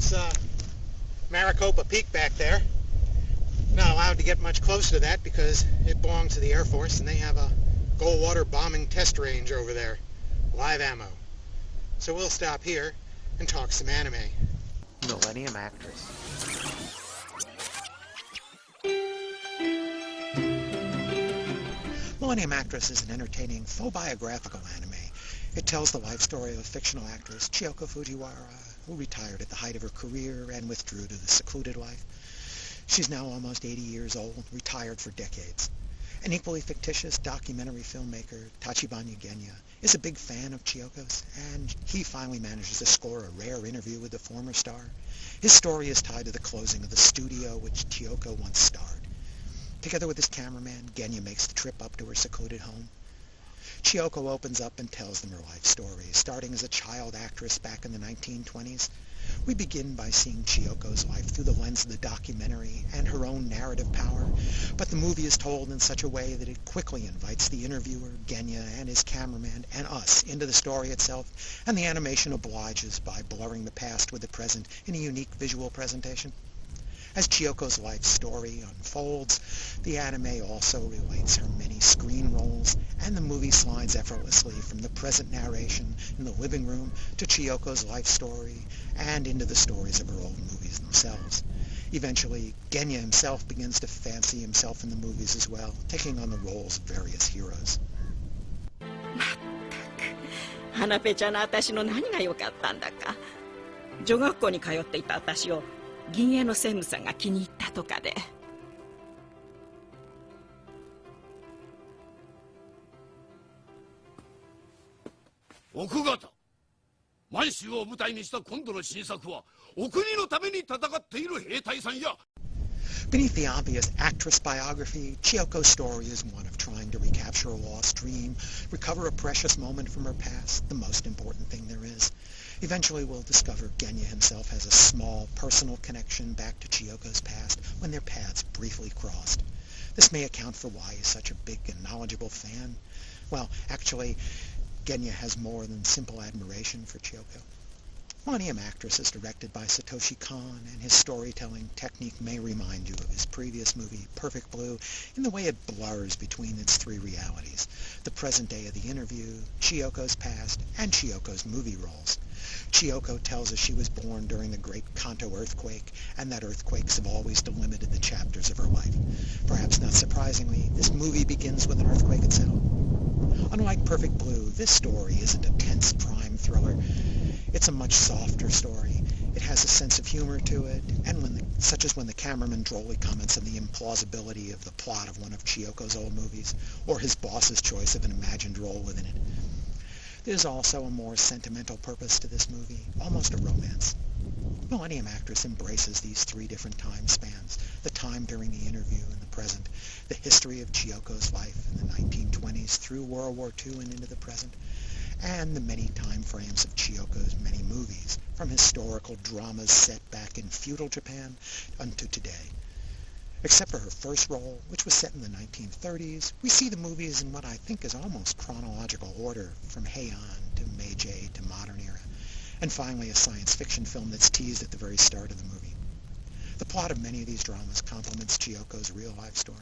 That's Maricopa Peak back there. Not allowed to get much closer to that because it belongs to the Air Force and they have a Goldwater bombing test range over there. Live ammo. So we'll stop here and talk some anime. Millennium Actress. Millennium Actress is an entertaining, faux biographical anime. It tells the life story of a fictional actress, Chiyoko Fujiwara, who retired at the height of her career and withdrew to the secluded life. She's now almost 80 years old, retired for decades. An equally fictitious documentary filmmaker, Tachibana Genya, is a big fan of Chiyoko's, and he finally manages to score a rare interview with the former star. His story is tied to the closing of the studio which Chiyoko once starred. Together with his cameraman, Genya makes the trip up to her secluded home. Chiyoko opens up and tells them her life story, starting as a child actress back in the 1920s. We begin by seeing Chiyoko's life through the lens of the documentary and her own narrative power, but the movie is told in such a way that it quickly invites the interviewer, Genya, and his cameraman, and us into the story itself, and the animation obliges by blurring the past with the present in a unique visual presentation. As Chiyoko's life story unfolds, the anime also relates her many screen roles, and the movie slides effortlessly from the present narration in the living room to Chiyoko's life story and into the stories of her old movies themselves. Eventually, Genya himself begins to fancy himself in the movies as well, taking on the roles of various heroes. 花ペちゃんの私の何が良かったんだか。女学校に通っていた私を銀営の専務さんが気に入ったとかで。奥方、満州を舞台にした今度の新作はお国のために戦っている兵隊さんや。 Beneath the obvious actress biography, Chiyoko's story is one of trying to recapture a lost dream, recover a precious moment from her past, the most important thing there is. Eventually we'll discover Genya himself has a small, personal connection back to Chiyoko's past when their paths briefly crossed. This may account for why he's such a big and knowledgeable fan. Well, actually, Genya has more than simple admiration for Chiyoko. Millennium Actress is directed by Satoshi Kon, and his storytelling technique may remind you of his previous movie, Perfect Blue, in the way it blurs between its three realities: the present day of the interview, Chiyoko's past, and Chiyoko's movie roles. Chiyoko tells us she was born during the Great Kanto earthquake, and that earthquakes have always delimited the chapters of her life. Perhaps not surprisingly, this movie begins with an earthquake itself. Unlike Perfect Blue, this story isn't a tense crime thriller. It's a much softer story. It has a sense of humor to it, and such as when the cameraman drolly comments on the implausibility of the plot of one of Chiyoko's old movies, or his boss's choice of an imagined role within it. There's also a more sentimental purpose to this movie, almost a romance. Millennium Actress embraces these three different time spans: the time during the interview and the present, the history of Chiyoko's life in the 1920s through World War II and into the present, and the many time frames of Chiyoko's many movies, from historical dramas set back in feudal Japan unto today. Except for her first role, which was set in the 1930s, we see the movies in what I think is almost chronological order, from Heian to Meiji to modern era, and finally a science fiction film that's teased at the very start of the movie. The plot of many of these dramas complements Chiyoko's real-life story.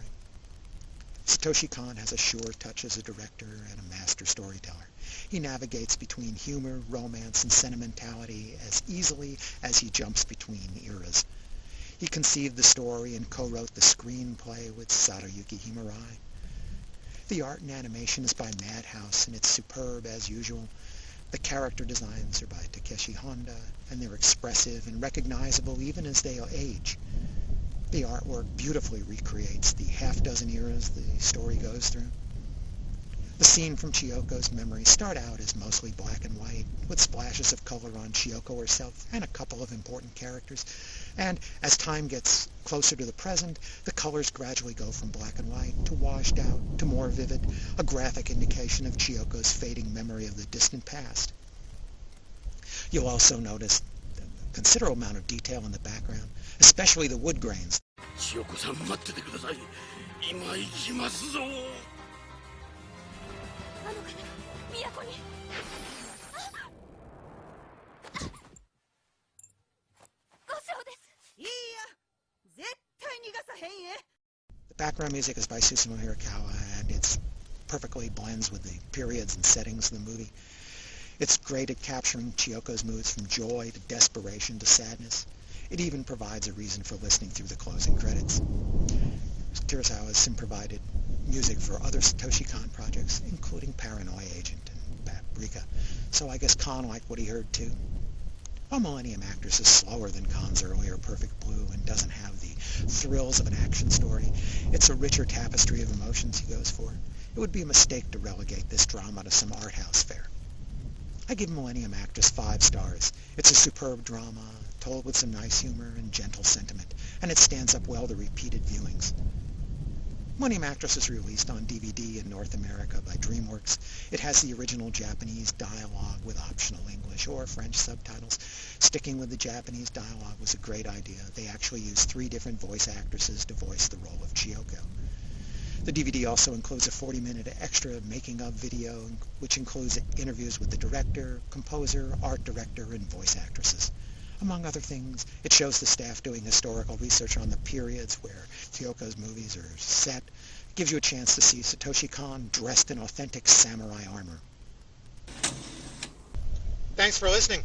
Satoshi Kon has a sure touch as a director and a master storyteller. He navigates between humor, romance, and sentimentality as easily as he jumps between eras. He conceived the story and co-wrote the screenplay with Saruyuki Himurai. The art and animation is by Madhouse, and it's superb as usual. The character designs are by Takeshi Honda, and they're expressive and recognizable even as they age. The artwork beautifully recreates the half-dozen eras the story goes through. The scene from Chiyoko's memory start out as mostly black and white, with splashes of color on Chiyoko herself and a couple of important characters. And as time gets closer to the present, the colors gradually go from black and white to washed out to more vivid, a graphic indication of Chiyoko's fading memory of the distant past. You'll also notice a considerable amount of detail in the background, especially the wood grains. 千代子さん待っててください。今行きますぞ。あの方、都に。Background music is by Susumu Hirakawa, and it perfectly blends with the periods and settings of the movie. It's great at capturing Chiyoko's moods from joy to desperation to sadness. It even provides a reason for listening through the closing credits. Kurosawa has provided music for other Satoshi Kon projects, including Paranoia Agent and Paprika, so I guess Kon liked what he heard too. While Millennium Actress is slower than Kon's earlier Perfect Blue and doesn't have the thrills of an action story, it's a richer tapestry of emotions he goes for. It would be a mistake to relegate this drama to some art house fare. I give Millennium Actress 5 stars. It's a superb drama, told with some nice humor and gentle sentiment, and it stands up well to repeated viewings. Millennium Actress is released on DVD in North America by DreamWorks. It has the original Japanese dialogue with optional English or French subtitles. Sticking with the Japanese dialogue was a great idea. They actually used 3 different voice actresses to voice the role of Chiyoko. The DVD also includes a 40-minute extra making-of video, which includes interviews with the director, composer, art director, and voice actresses. Among other things, it shows the staff doing historical research on the periods where Chiyoko's movies are set. It gives you a chance to see Satoshi Kon dressed in authentic samurai armor. Thanks for listening.